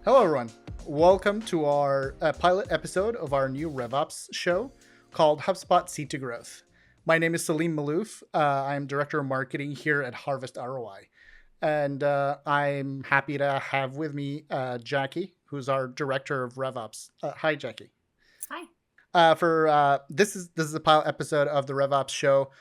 Hello, everyone. Welcome to our pilot episode of our new RevOps show called HubSpot Seed to Growth. My name is Selim Malouf. I'm Director of Marketing here at Harvestroi. And I'm happy to have with me Jacquie, who's our Director of RevOps. Hi, Jacquie. Hi. This is a pilot episode of the RevOps show.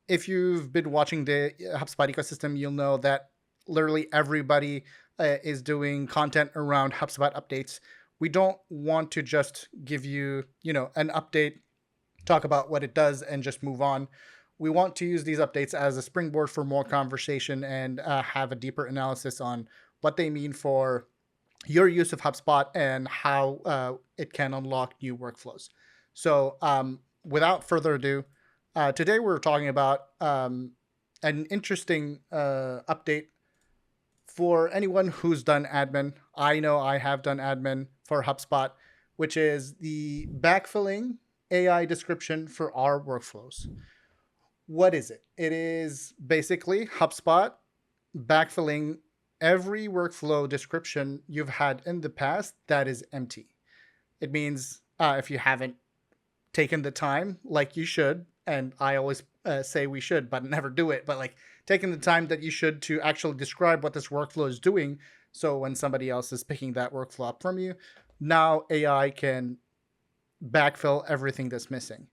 If you've been watching the HubSpot ecosystem, you'll know that literally everybody is doing content around HubSpot updates. We don't want to just give you, an update, talk about what it does, and just move on. We want to use these updates as a springboard for more conversation and have a deeper analysis on what they mean for your use of HubSpot and how it can unlock new workflows. So, without further ado, today we're talking about an interesting update for anyone who's done admin. I know I have done admin for HubSpot, which is the backfilling AI description for our workflows. What is it? It is basically HubSpot backfilling every workflow description you've had in the past that is empty. It means if you haven't taken the time like you should, and I always say we should, but never do it, but like taking the time that you should to actually describe what this workflow is doing. So when somebody else is picking that workflow up from you, now AI can backfill everything that's missing.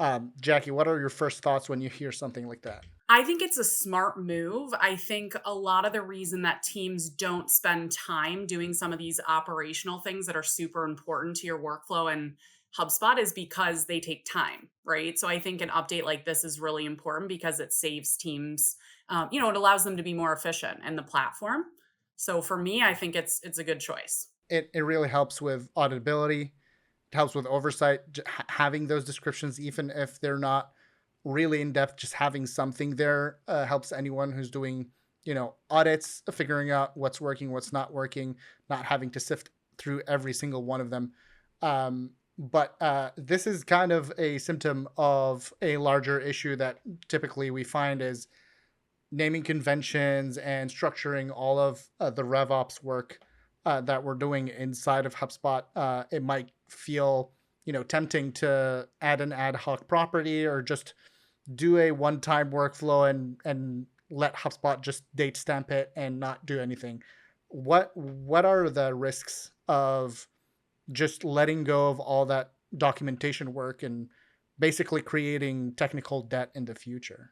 Jacquie, what are your first thoughts when you hear something like that? I think it's a smart move. I think a lot of the reason that teams don't spend time doing some of these operational things that are super important to your workflow and HubSpot is because they take time, right? So I think an update like this is really important because it saves teams, it allows them to be more efficient in the platform. So for me, I think it's a good choice. It really helps with auditability. It helps with oversight. Having those descriptions, even if they're not really in depth, just having something there helps anyone who's doing, audits, figuring out what's working, what's not working, not having to sift through every single one of them. But this is kind of a symptom of a larger issue that typically we find is naming conventions and structuring all of the RevOps work that we're doing inside of HubSpot. It might feel, tempting to add an ad hoc property or just do a one-time workflow and let HubSpot just date stamp it and not do anything. What are the risks of just letting go of all that documentation work and basically creating technical debt in the future?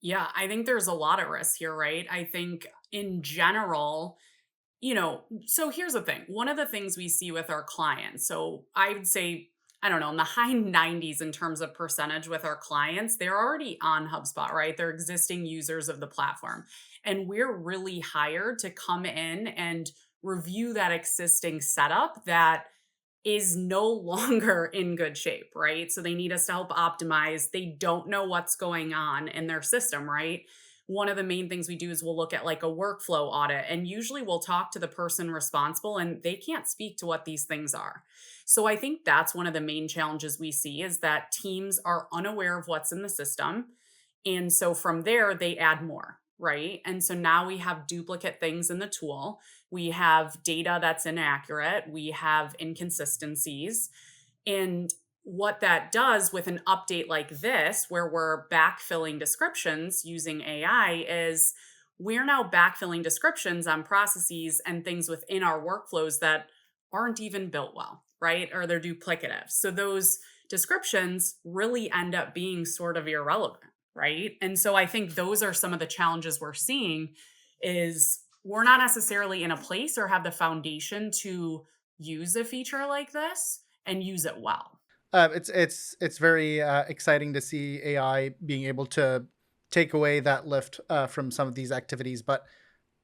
Yeah, I think there's a lot of risk here, right? I think in general, so here's the thing. One of the things we see with our clients, so I would say, I don't know, in the high 90s in terms of percentage with our clients, they're already on HubSpot, right? They're existing users of the platform. And we're really hired to come in and review that existing setup that is no longer in good shape, right? So they need us to help optimize. They don't know what's going on in their system, right? One of the main things we do is we'll look at like a workflow audit, and usually we'll talk to the person responsible and they can't speak to what these things are. So I think that's one of the main challenges we see is that teams are unaware of what's in the system. And so from there, they add more, right? And so now we have duplicate things in the tool. We have data that's inaccurate. We have inconsistencies. And what that does with an update like this, where we're backfilling descriptions using AI, is we're now backfilling descriptions on processes and things within our workflows that aren't even built well, right? Or they're duplicative. So those descriptions really end up being sort of irrelevant, right? And so I think those are some of the challenges we're seeing is we're not necessarily in a place or have the foundation to use a feature like this and use it well. It's very exciting to see AI being able to take away that lift from some of these activities. But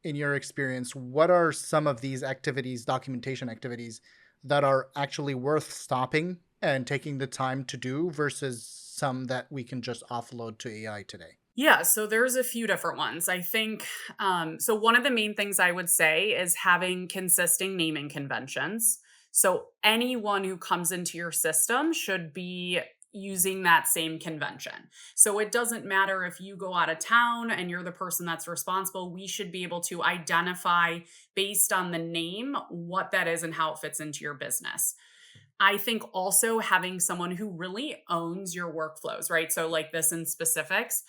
in your experience, what are some of these activities, documentation activities, that are actually worth stopping and taking the time to do versus some that we can just offload to AI today? Yeah, so there's a few different ones. I think, so one of the main things I would say is having consistent naming conventions. So anyone who comes into your system should be using that same convention. So it doesn't matter if you go out of town and you're the person that's responsible, we should be able to identify based on the name what that is and how it fits into your business. I think also having someone who really owns your workflows, right? So, like this in specifics,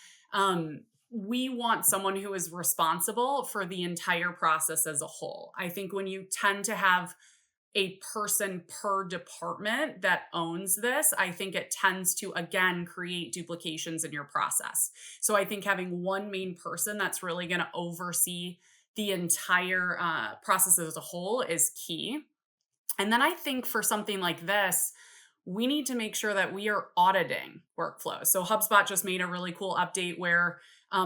we want someone who is responsible for the entire process as a whole. I think when you tend to have a person per department that owns this, I think it tends to, again, create duplications in your process. So, I think having one main person that's really going to oversee the entire process as a whole is key. And then I think for something like this, we need to make sure that we are auditing workflows. So HubSpot just made a really cool update where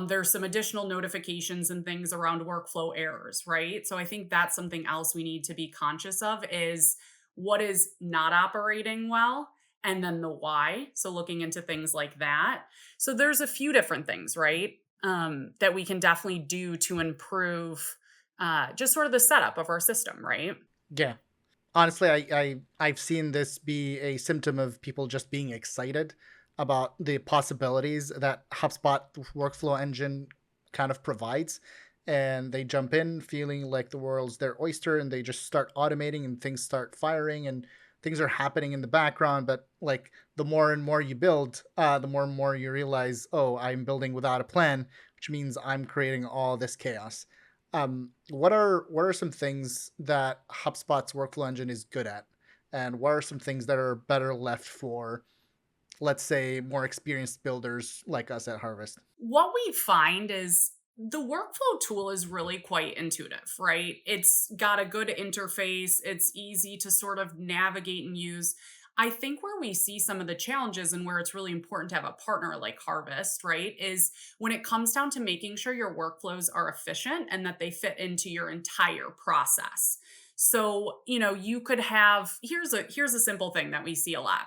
there's some additional notifications and things around workflow errors, right? So I think that's something else we need to be conscious of is what is not operating well and then the why. So looking into things like that. So there's a few different things, right? That we can definitely do to improve just sort of the setup of our system, right? Yeah. Honestly, I've seen this be a symptom of people just being excited about the possibilities that HubSpot workflow engine kind of provides. And they jump in feeling like the world's their oyster and they just start automating and things start firing and things are happening in the background. But like the more and more you build, the more and more you realize, oh, I'm building without a plan, which means I'm creating all this chaos. What are some things that HubSpot's workflow engine is good at, and what are some things that are better left for, let's say, more experienced builders like us at Harvest? What we find is the workflow tool is really quite intuitive, right? It's got a good interface, it's easy to sort of navigate and use. I think where we see some of the challenges and where it's really important to have a partner like Harvest, right, is when it comes down to making sure your workflows are efficient and that they fit into your entire process. So, you could have here's a simple thing that we see a lot.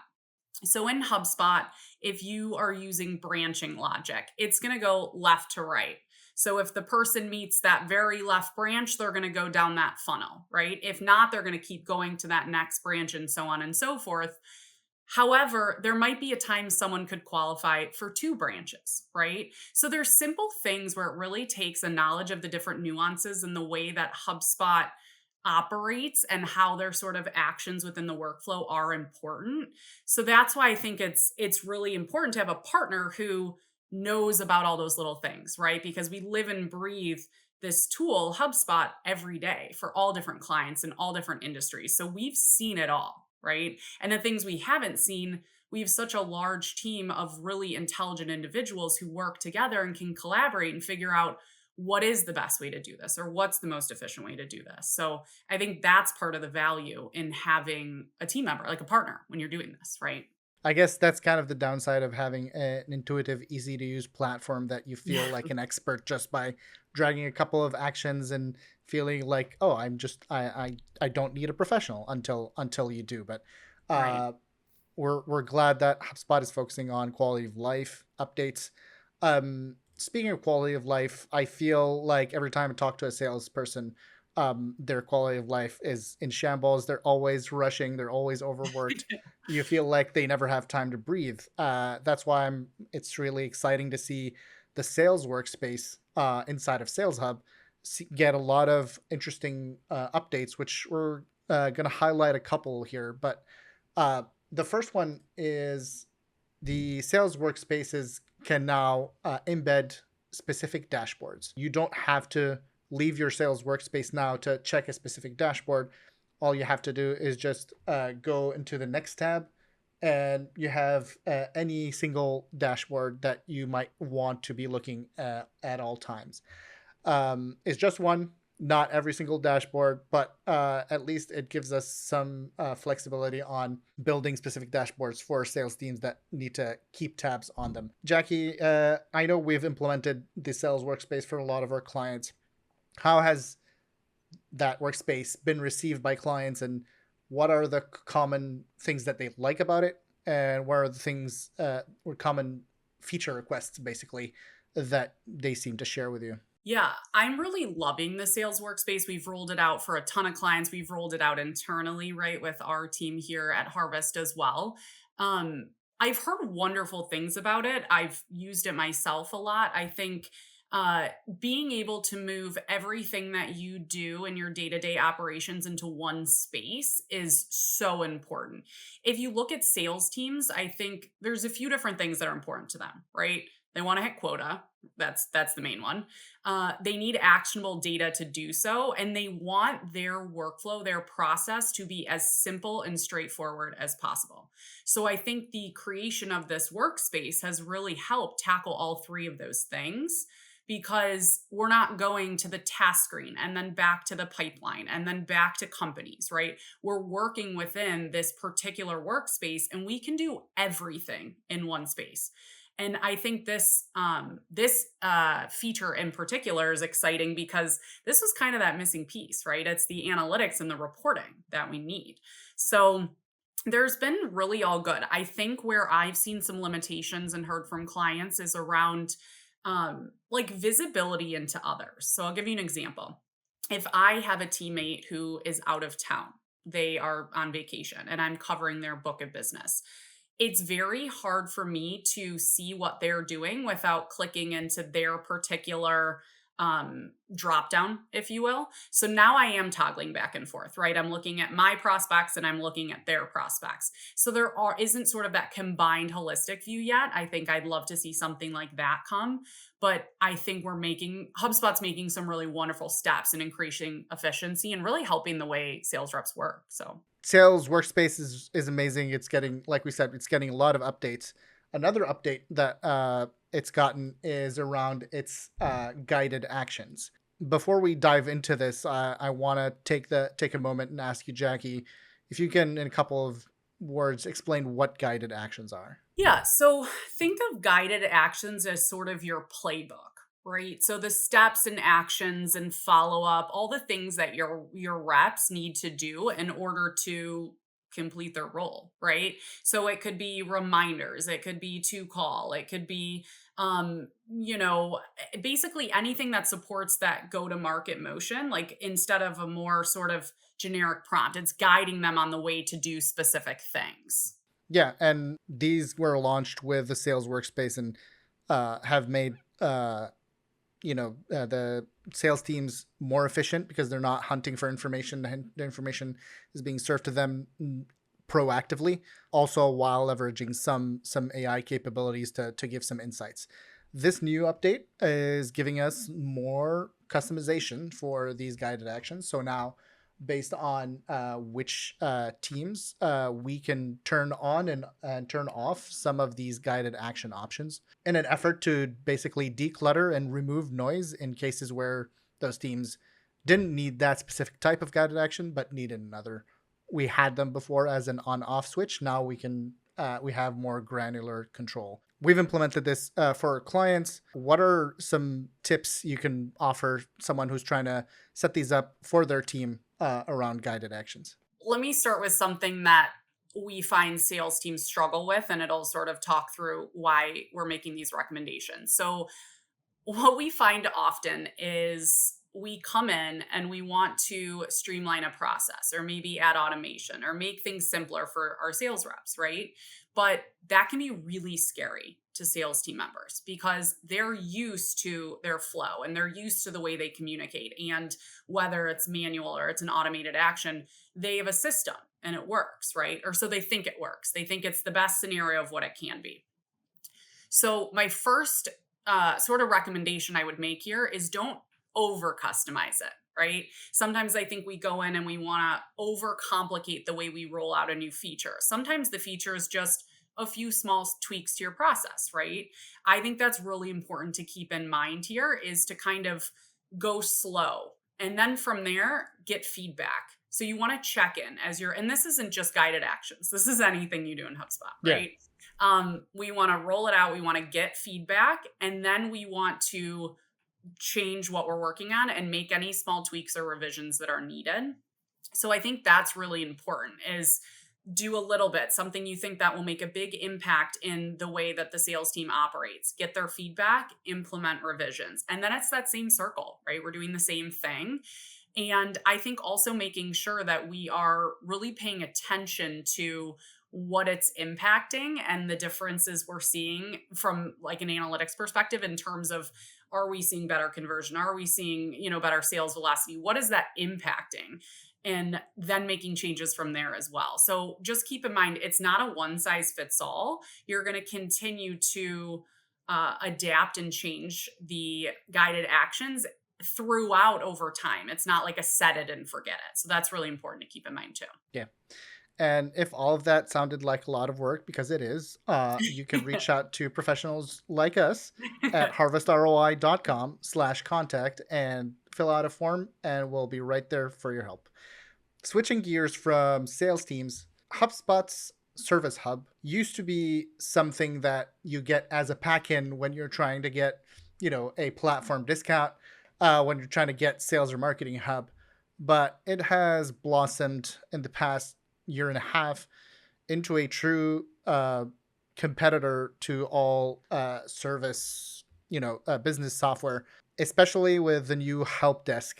So in HubSpot, if you are using branching logic, it's going to go left to right. So if the person meets that very left branch, they're going to go down that funnel, right? If not, they're going to keep going to that next branch and so on and so forth. However, there might be a time someone could qualify for two branches, right? So there's simple things where it really takes a knowledge of the different nuances and the way that HubSpot operates and how their sort of actions within the workflow are important. So that's why I think it's really important to have a partner who knows about all those little things, right? Because we live and breathe this tool, HubSpot, every day for all different clients in all different industries. So we've seen it all, right? And the things we haven't seen, we have such a large team of really intelligent individuals who work together and can collaborate and figure out what is the best way to do this or what's the most efficient way to do this. So I think that's part of the value in having a team member, like a partner when you're doing this, right? I guess that's kind of the downside of having an intuitive, easy to use platform that you feel Yeah. like an expert just by dragging a couple of actions and feeling like, oh, I don't need a professional until you do. But Right. uh, we're glad that HubSpot is focusing on quality of life updates. Speaking of quality of life, I feel like every time I talk to a salesperson, their quality of life is in shambles. They're always rushing. They're always overworked. You feel like they never have time to breathe. That's why it's really exciting to see the sales workspace inside of Sales Hub get a lot of interesting updates, which we're going to highlight a couple here. But uh, the first one is the sales workspaces can now embed specific dashboards. You don't have to leave your sales workspace now to check a specific dashboard. All you have to do is just go into the next tab and you have any single dashboard that you might want to be looking at all times. It's just one, not every single dashboard, but at least it gives us some flexibility on building specific dashboards for sales teams that need to keep tabs on them. Jacquie, I know we've implemented the sales workspace for a lot of our clients. How has that workspace been received by clients, and what are the common things that they like about it, and what are the things or common feature requests basically that they seem to share with you? Yeah, I'm really loving the sales workspace. We've rolled it out for a ton of clients. We've rolled it out internally, right, with our team here at Harvest as well. Um, I've heard wonderful things about it. I've used it myself a lot. I think uh, being able to move everything that you do in your day to day operations into one space is so important. If you look at sales teams, I think there's a few different things that are important to them, right? They want to hit quota. That's the main one. They need actionable data to do so, and they want their workflow, their process to be as simple and straightforward as possible. So I think the creation of this workspace has really helped tackle all three of those things because we're not going to the task screen and then back to the pipeline and then back to companies, right? We're working within this particular workspace and we can do everything in one space. And I think this feature in particular is exciting because this was kind of that missing piece, right? It's the analytics and the reporting that we need. So there's been really all good. I think where I've seen some limitations and heard from clients is around like visibility into others. So I'll give you an example. If I have a teammate who is out of town, they are on vacation and I'm covering their book of business, it's very hard for me to see what they're doing without clicking into their particular drop down, if you will. So now I am toggling back and forth, right? I'm looking at my prospects and I'm looking at their prospects. So isn't sort of that combined holistic view yet. I think I'd love to see something like that come, but I think HubSpot's making some really wonderful steps in increasing efficiency and really helping the way sales reps work. So Sales Workspace is amazing. It's getting, like we said, it's getting a lot of updates. Another update that it's gotten is around its guided actions. Before we dive into this, I want to take a moment and ask you, Jackie, if you can, in a couple of words, explain what guided actions are. yeah, so think of guided actions as sort of your playbook, right? So the steps and actions and follow up, all the things that your reps need to do in order to complete their role, right? So it could be reminders, it could be to call, it could be basically anything that supports that go to market motion, like instead of a more sort of generic prompt, it's guiding them on the way to do specific things. Yeah, and these were launched with the Sales Workspace and have made the sales teams more efficient because they're not hunting for information. The information is being served to them proactively, also while leveraging some AI capabilities to give some insights. This new update is giving us more customization for these guided actions. So now, based on which teams we can turn on and turn off some of these guided action options in an effort to basically declutter and remove noise in cases where those teams didn't need that specific type of guided action but needed another. We had them before as an on-off switch. Now we have more granular control. We've implemented this for our clients. What are some tips you can offer someone who's trying to set these up for their team around guided actions? Let me start with something that we find sales teams struggle with, and it'll sort of talk through why we're making these recommendations. So, what we find often is we come in and we want to streamline a process or maybe add automation or make things simpler for our sales reps, right? But that can be really scary to sales team members because they're used to their flow and they're used to the way they communicate. And whether it's manual or it's an automated action, they have a system and it works, right? Or so they think it works. They think it's the best scenario of what it can be. So, my first sort of recommendation I would make here is don't over customize it, right? Sometimes I think we go in and we want to over complicate the way we roll out a new feature. Sometimes the feature is just a few small tweaks to your process, right? I think that's really important to keep in mind here is to kind of go slow. And then from there, get feedback. So you want to check in as and this isn't just guided actions. This is anything you do in HubSpot, Yeah. right? We want to roll it out. We want to get feedback. And then we want to change what we're working on and make any small tweaks or revisions that are needed. So I think that's really important is do a little bit, something you think that will make a big impact in the way that the sales team operates. Get their feedback, implement revisions. And then it's that same circle, right? We're doing the same thing. And I think also making sure that we are really paying attention to what it's impacting and the differences we're seeing from like an analytics perspective in terms of, are we seeing better conversion? Are we seeing, better sales velocity? What is that impacting? And then making changes from there as well. So just keep in mind, it's not a one size fits all. You're going to continue to adapt and change the guided actions throughout over time. It's not like a set it and forget it. So that's really important to keep in mind too. Yeah. And if all of that sounded like a lot of work, because it is, you can reach out to professionals like us at harvestroi.com/contact and fill out a form, and we'll be right there for your help. Switching gears from sales teams, HubSpot's Service Hub used to be something that you get as a pack-in when you're trying to get, a platform discount, when you're trying to get Sales or Marketing Hub. But it has blossomed in the past year and a half into a true competitor to all service, business software, especially with the new help desk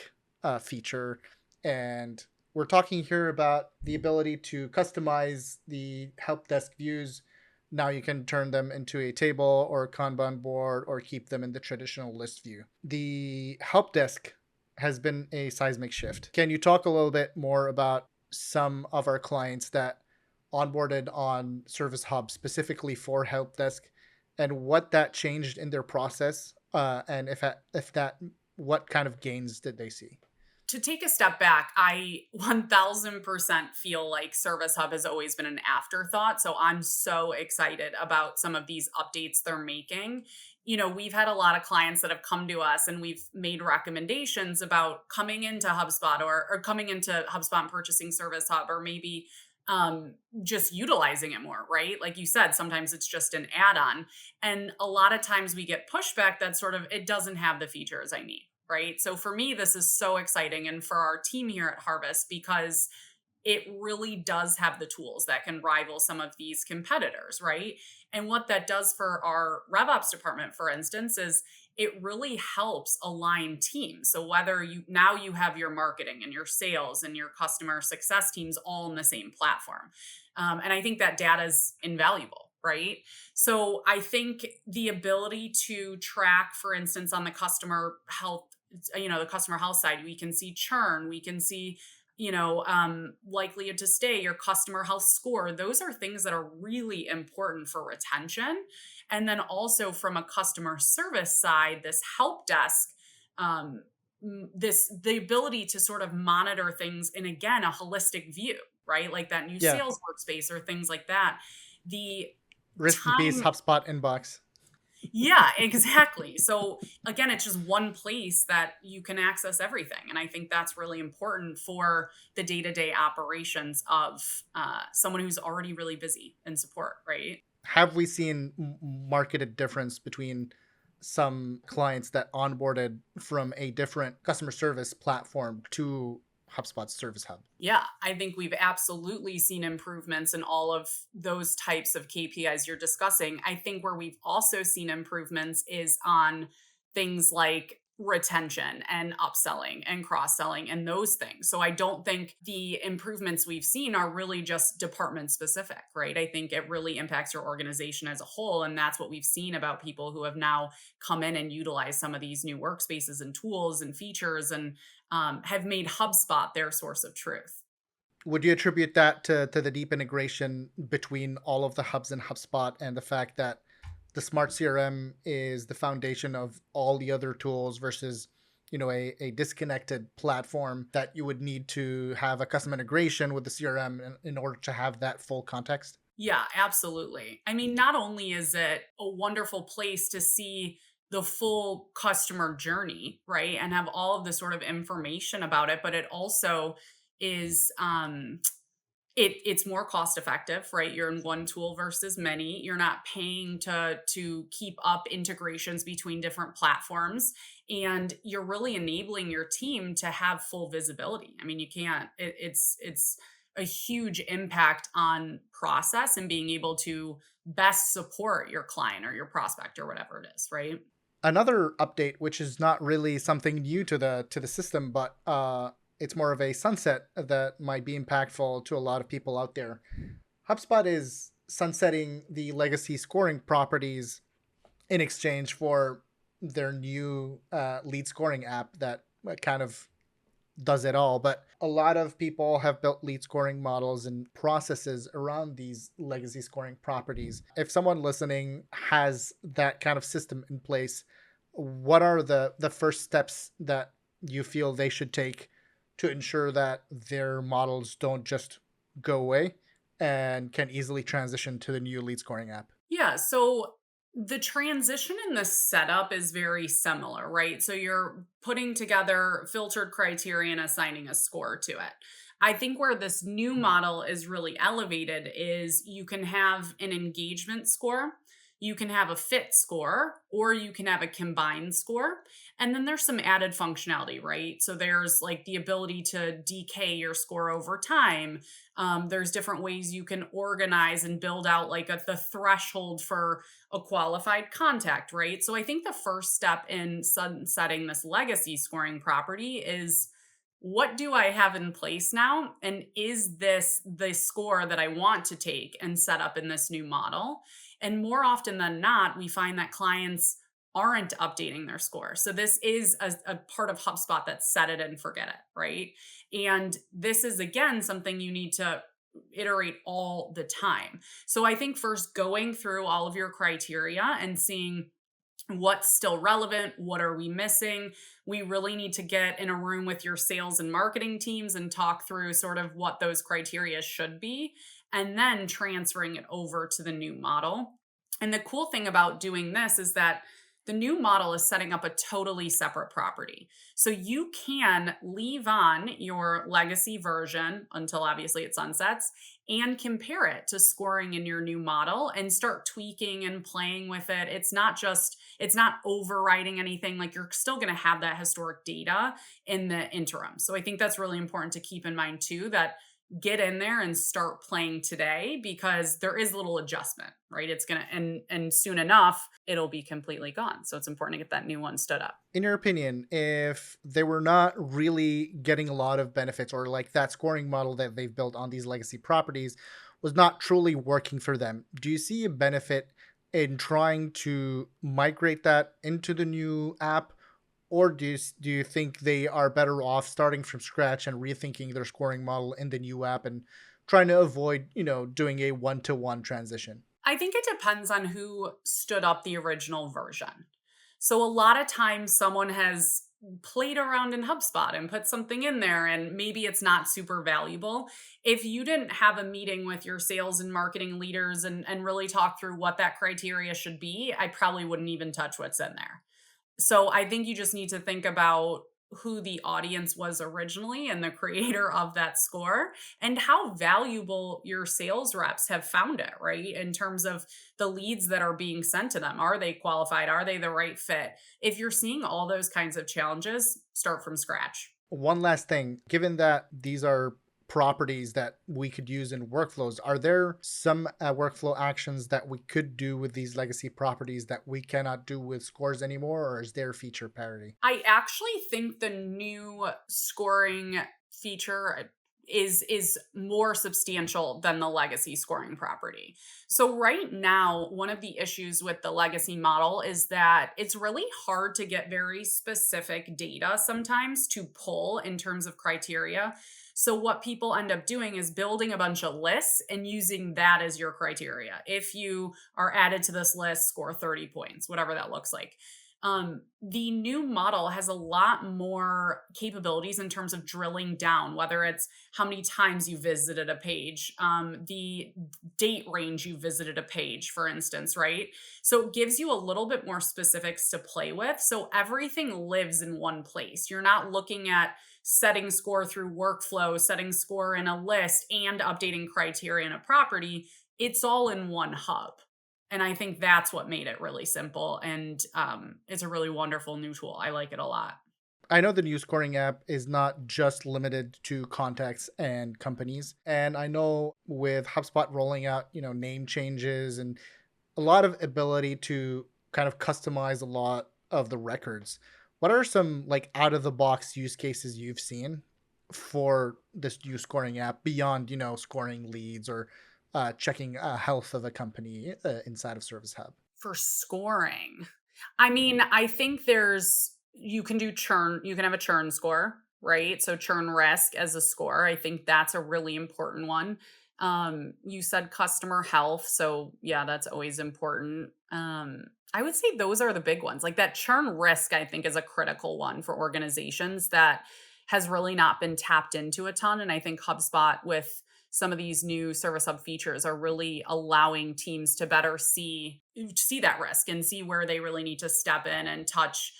feature. And we're talking here about the ability to customize the help desk views. Now you can turn them into a table or a Kanban board or keep them in the traditional list view. The help desk has been a seismic shift. Can you talk a little bit more about some of our clients that onboarded on Service Hub specifically for help desk and what that changed in their process, and if that, what kind of gains did they see? To take a step back, I 1000% feel like Service Hub has always been an afterthought. So I'm so excited about some of these updates they're making. We've had a lot of clients that have come to us and we've made recommendations about coming into HubSpot or coming into HubSpot and purchasing Service Hub, or maybe just utilizing it more, right? Like you said, sometimes it's just an add-on. And a lot of times we get pushback that sort of, it doesn't have the features I need. Right. So for me, this is so exciting. And for our team here at Harvest, because it really does have the tools that can rival some of these competitors. Right. And what that does for our RevOps department, for instance, is it really helps align teams. So whether you have your marketing and your sales and your customer success teams all in the same platform. And I think that data is invaluable. Right. So I think the ability to track, for instance, on the customer health side, we can see churn, we can see, likelihood to stay, your customer health score. Those are things that are really important for retention. And then also from a customer service side, this help desk, the ability to sort of monitor things in, again, a holistic view, right? Like that new Yeah. sales workspace or things like that. The Rest in peace, time HubSpot inbox. Yeah, exactly. So again, it's just one place that you can access everything. And I think that's really important for the day-to-day operations of someone who's already really busy in support, right? Have we seen marketed difference between some clients that onboarded from a different customer service platform to HubSpot's Service Hub? Yeah, I think we've absolutely seen improvements in all of those types of KPIs you're discussing. I think where we've also seen improvements is on things like retention and upselling and cross-selling and those things. So I don't think the improvements we've seen are really just department specific, right? I think it really impacts your organization as a whole. And that's what we've seen about people who have now come in and utilized some of these new workspaces and tools and features and have made HubSpot their source of truth. Would you attribute that to the deep integration between all of the hubs in HubSpot and the fact that the smart CRM is the foundation of all the other tools versus, a disconnected platform that you would need to have a custom integration with the CRM in order to have that full context? Yeah, absolutely. I mean, not only is it a wonderful place to see the full customer journey, right? And have all of the sort of information about it, but it also is it's more cost effective, right? You're in one tool versus many. You're not paying to keep up integrations between different platforms, and you're really enabling your team to have full visibility. I mean, you can't. It's a huge impact on process and being able to best support your client or your prospect or whatever it is, right? Another update, which is not really something new to the system, but it's more of a sunset that might be impactful to a lot of people out there. HubSpot is sunsetting the legacy scoring properties in exchange for their new lead scoring app that kind of does it all. But a lot of people have built lead scoring models and processes around these legacy scoring properties. If someone listening has that kind of system in place, what are the first steps that you feel they should take to ensure that their models don't just go away and can easily transition to the new lead scoring app? Yeah, so the transition in the setup is very similar, right? So you're putting together filtered criteria and assigning a score to it. I think where this new model is really elevated is you can have an engagement score, you can have a fit score, or you can have a combined score. And then there's some added functionality, right? So there's like the ability to decay your score over time. There's different ways you can organize and build out like the threshold for a qualified contact, right? So I think the first step in sunsetting this legacy scoring property is, what do I have in place now? And is this the score that I want to take and set up in this new model? And more often than not, we find that clients aren't updating their score. So this is a part of HubSpot that set it and forget it, right? And this is again something you need to iterate all the time. So I think first going through all of your criteria and seeing what's still relevant, what are we missing. We really need to get in a room with your sales and marketing teams and talk through sort of what those criteria should be, and then transferring it over to the new model. And the cool thing about doing this is that the new model is setting up a totally separate property. So you can leave on your legacy version until obviously it sunsets and compare it to scoring in your new model and start tweaking and playing with it. It's not overriding anything. Like, you're still going to have that historic data in the interim. So I think that's really important to keep in mind too, that get in there and start playing today, because there is a little adjustment, right? It's going to, and soon enough, it'll be completely gone. So it's important to get that new one stood up. In your opinion, if they were not really getting a lot of benefits, or like that scoring model that they've built on these legacy properties was not truly working for them, do you see a benefit in trying to migrate that into the new app? Or do you think they are better off starting from scratch and rethinking their scoring model in the new app and trying to avoid, doing a one-to-one transition? I think it depends on who stood up the original version. So a lot of times someone has played around in HubSpot and put something in there, and maybe it's not super valuable. If you didn't have a meeting with your sales and marketing leaders and really talk through what that criteria should be, I probably wouldn't even touch what's in there. So I think you just need to think about who the audience was originally and the creator of that score, and how valuable your sales reps have found it, right? In terms of the leads that are being sent to them. Are they qualified? Are they the right fit? If you're seeing all those kinds of challenges, start from scratch. One last thing, given that these are properties that we could use in workflows, are there some workflow actions that we could do with these legacy properties that we cannot do with scores anymore, or is there feature parity? I actually think the new scoring feature is more substantial than the legacy scoring property. So right now, one of the issues with the legacy model is that it's really hard to get very specific data sometimes to pull in terms of criteria. So what people end up doing is building a bunch of lists and using that as your criteria. If you are added to this list, score 30 points, whatever that looks like. The new model has a lot more capabilities in terms of drilling down, whether it's how many times you visited a page, the date range you visited a page, for instance, right? So it gives you a little bit more specifics to play with. So everything lives in one place. You're not looking at setting score through workflow, setting score in a list, and updating criteria in a property. It's all in one hub. And I think that's what made it really simple. And it's a really wonderful new tool. I like it a lot. I know the new scoring app is not just limited to contacts and companies. And I know with HubSpot rolling out, name changes and a lot of ability to kind of customize a lot of the records. What are some like out of the box use cases you've seen for this new scoring app beyond, scoring leads or checking health of a company inside of Service Hub? For scoring, I mean, I think you can do churn, you can have a churn score, right? So churn risk as a score. I think that's a really important one. You said customer health, so yeah, that's always important. I would say those are the big ones. Like that churn risk, I think is a critical one for organizations that has really not been tapped into a ton. And I think HubSpot with some of these new service hub features are really allowing teams to better see that risk and see where they really need to step in and touch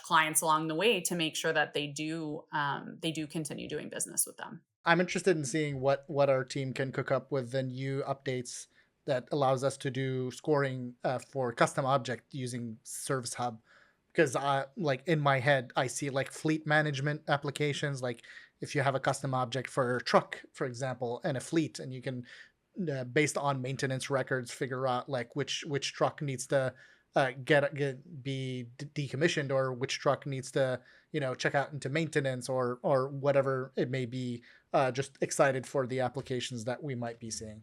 clients along the way to make sure that they do continue doing business with them. I'm interested in seeing what our team can cook up with the new updates that allows us to do scoring for custom object using Service Hub. Because I like in my head, I see like fleet management applications. Like if you have a custom object for a truck, for example, and a fleet, and you can based on maintenance records figure out like which truck needs to be decommissioned, or which truck needs to check out into maintenance, or whatever it may be. Just excited for the applications that we might be seeing.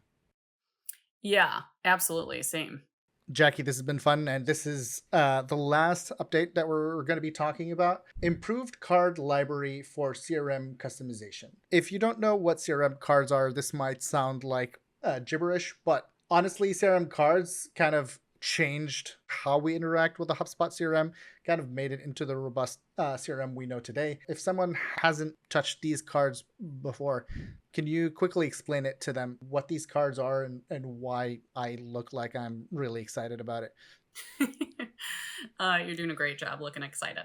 Yeah, absolutely. Same. Jacquie, this has been fun, and this is the last update that we're going to be talking about. Improved card library for CRM customization. If you don't know what CRM cards are, this might sound like gibberish, but honestly, CRM cards kind of changed how we interact with the HubSpot CRM, kind of made it into the robust CRM we know today. If someone hasn't touched these cards before, can you quickly explain it to them what these cards are and why I look like I'm really excited about it? You're doing a great job looking excited.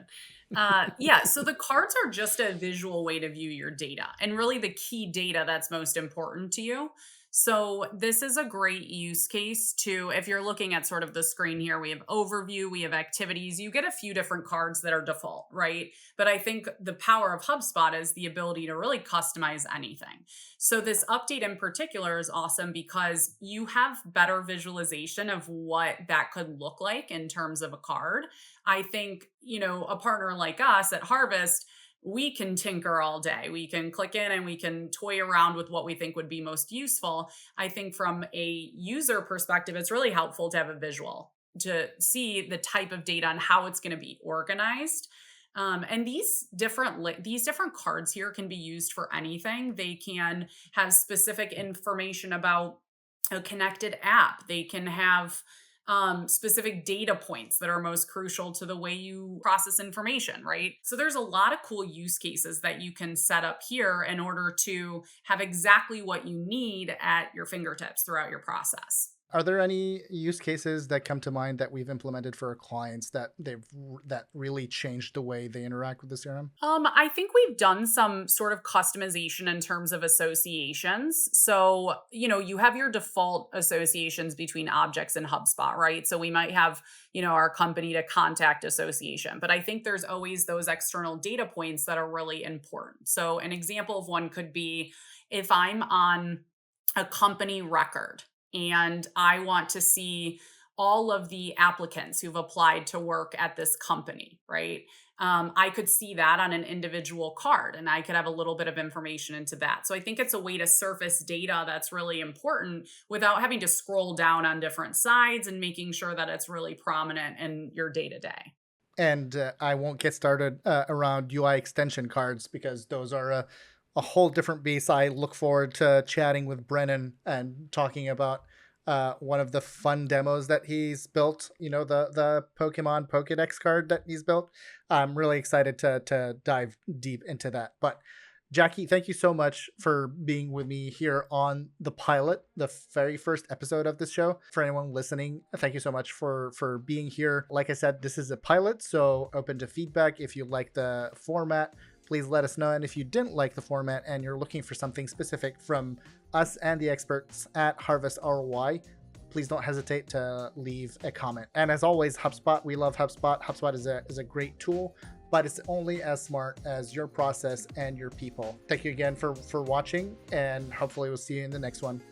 Yeah, so the cards are just a visual way to view your data and really the key data that's most important to you. So this is a great use case to, if you're looking at sort of the screen here, we have overview, we have activities, you get a few different cards that are default, right? But I think the power of HubSpot is the ability to really customize anything. So this update in particular is awesome because you have better visualization of what that could look like in terms of a card. I think, a partner like us at Harvest, we can tinker all day. We can click in and we can toy around with what we think would be most useful. I think from a user perspective, it's really helpful to have a visual to see the type of data and how it's going to be organized. And these different cards here can be used for anything. They can have specific information about a connected app. They can have specific data points that are most crucial to the way you process information, right? So there's a lot of cool use cases that you can set up here in order to have exactly what you need at your fingertips throughout your process. Are there any use cases that come to mind that we've implemented for our clients that really changed the way they interact with the CRM? I think we've done some sort of customization in terms of associations. So, you have your default associations between objects and HubSpot, right? So we might have, our company to contact association, but I think there's always those external data points that are really important. So an example of one could be if I'm on a company record and I want to see all of the applicants who've applied to work at this company, right? I could see that on an individual card and I could have a little bit of information into that. So I think it's a way to surface data that's really important without having to scroll down on different sides and making sure that it's really prominent in your day to day. And I won't get started around UI extension cards because those are a whole different beast. I look forward to chatting with Brennan and talking about one of the fun demos that he's built. The Pokemon Pokedex card that he's built. I'm really excited to dive deep into that. But Jacquie, thank you so much for being with me here on the pilot, the very first episode of this show. For anyone listening, thank you so much for being here. Like I said, this is a pilot, so open to feedback. If you like the format, please let us know. And if you didn't like the format and you're looking for something specific from us and the experts at Harvestroi, please don't hesitate to leave a comment. And as always, HubSpot, we love HubSpot. HubSpot is a great tool, but it's only as smart as your process and your people. Thank you again for watching, and hopefully we'll see you in the next one.